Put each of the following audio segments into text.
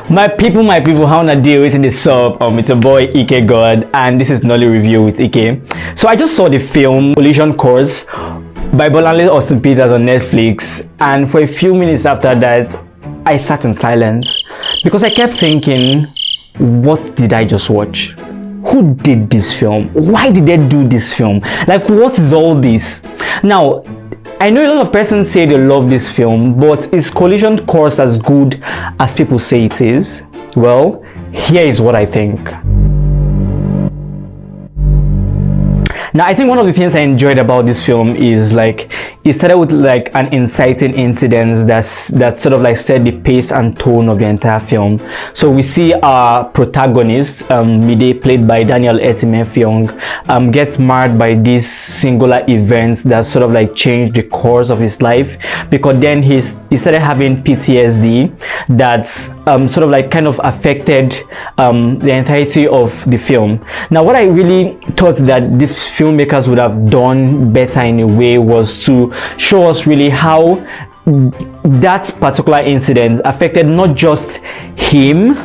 My people, how na deal with in the sub? It's a boy Ike God, and this is Nolly Review with Ike. So I just saw the film Collision Course by Bolanle Austin Peters on Netflix, and for a few minutes after that, I sat in silence because I kept thinking, what did I just watch? Who did this film? Why did they do this film? Like, what is all this? Now, I know a lot of persons say they love this film, but is Collision Course as good as people say it is? Well, here is what I think. Now, I think one of the things I enjoyed about this film is like it started with like an inciting incident that sort of like set the pace and tone of the entire film. So we see our protagonist, Mide, played by Daniel Effiong, gets marred by these singular events that sort of like changed the course of his life, because then he started having PTSD that sort of like kind of affected the entirety of the film. Now, what I really thought that this filmmakers would have done better in a way was to show us really how that particular incident affected not just him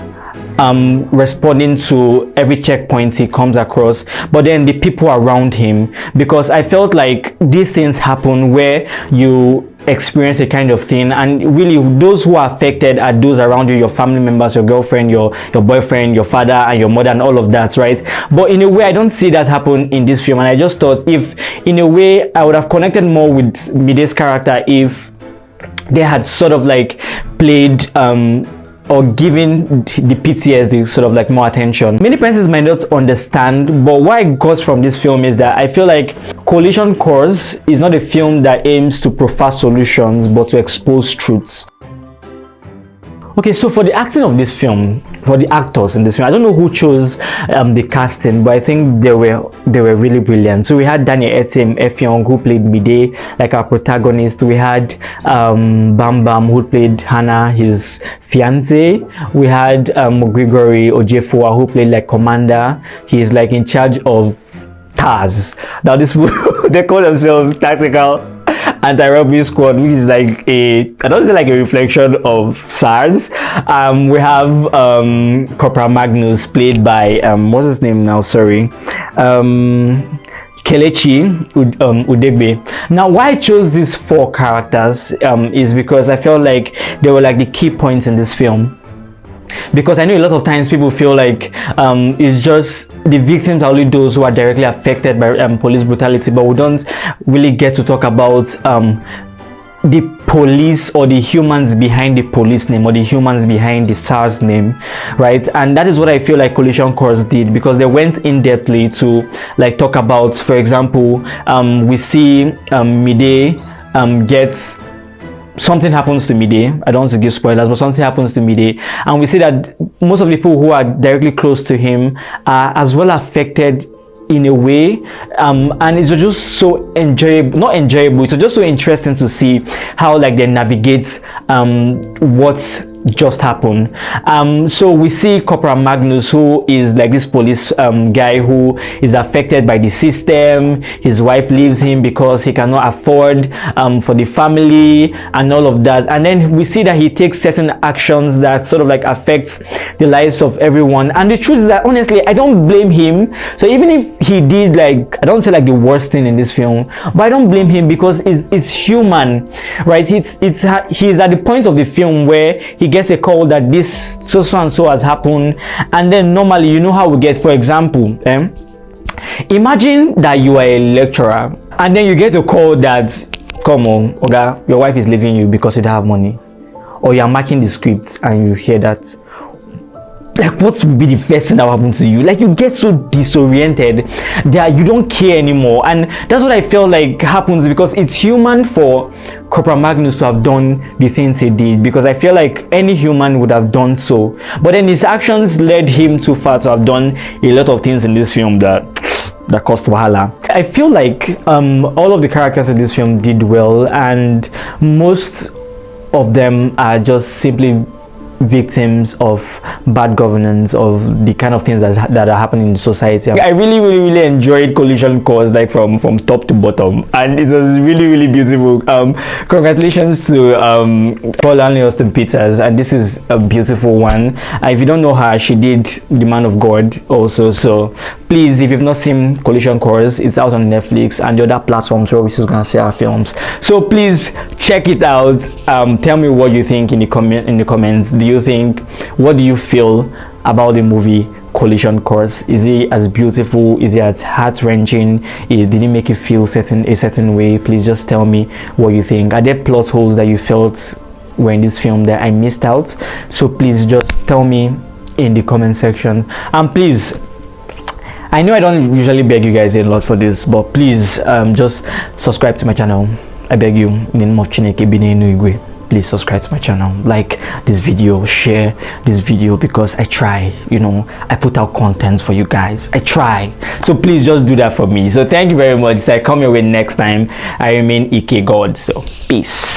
responding to every checkpoint he comes across, but then the people around him, because I felt like these things happen where you experience a kind of thing, and really those who are affected are those around you, your family members, your girlfriend, your boyfriend, your father and your mother, and all of that, right? But in a way I don't see that happen in this film, and I just thought if in a way I would have connected more with Mide's character if they had sort of like played or giving the PTSD sort of like more attention. Many persons might not understand, but what I got from this film is that I feel like Collision Course is not a film that aims to proffer solutions but to expose truths. Okay, so for the acting of this film, for the actors in this film, I don't know who chose the casting, but I think they were really brilliant. So we had Daniel Effiong, who played Mide, like our protagonist. We had BamBam, who played Hannah, his fiance. We had Gregory Ojefua, who played like Commander. He's like in charge of TAS. Now this they call themselves Tactical Anti Robbery Squad, which is like I don't say like a reflection of SARS. We have Corporal Magnus, played by what's his name now? Sorry, Kelechi Udegbe. Now, why I chose these four characters is because I felt like they were like the key points in this film. Because I know a lot of times people feel like it's just the victims are only those who are directly affected by police brutality, but we don't really get to talk about the police or the humans behind the police name or the humans behind the SARS name, right? And that is what I feel like Collision Course did, because they went in depthly to like talk about, for example, we see Mide gets something happens to Mide. I don't want to give spoilers, but something happens to Mide, and we see that most of the people who are directly close to him are as well affected in a way, and it's just so enjoyable, it's just so interesting to see how like they navigate what's just happened. So we see Corporal Magnus, who is like this police guy who is affected by the system. His wife leaves him because he cannot afford for the family and all of that, and then we see that he takes certain actions that sort of like affects the lives of everyone. And the truth is that honestly I don't blame him. So even if he did like, I don't say like the worst thing in this film, but I don't blame him because it's human, right? He's at the point of the film where he gets a call that this so and so has happened, and then normally, you know how we get, for example, imagine that you are a lecturer and then you get a call that, come on, okay, your wife is leaving you because you don't have money, or you are marking the script and you hear that. Like, what would be the first thing that will happen to you? Like, you get so disoriented that you don't care anymore. And that's what I felt like happens, because it's human for Corporal Magnus to have done the things he did, because I feel like any human would have done so. But then his actions led him too far to have done a lot of things in this film that cost wahala. I feel like all of the characters in this film did well, and most of them are just simply victims of bad governance, of the kind of things that are happening in society. I really enjoyed Collision Course, like from top to bottom, and it was really beautiful. Congratulations to Paul and Austin Peters, and this is a beautiful one. If you don't know her, she did The Man of God also, so please, if you've not seen Collision Course, it's out on Netflix and the other platforms where we're just gonna see our films, so please check it out. Tell me what you think in the comments. What do you feel about the movie Collision Course? Is it as beautiful? Is it as heart-wrenching? Did it make you feel a certain way? Please just tell me what you think. Are there plot holes that you felt were in this film that I missed out? So please just tell me in the comment section. And please, I know I don't usually beg you guys a lot for this, but please just subscribe to my channel. I beg you, in the name of Chineke Igwe. Please subscribe to my channel, like this video, share this video, because I try, I put out content for you guys. I try, so please just do that for me. So thank you very much. So I come your way next time. I remain Ike God, so peace.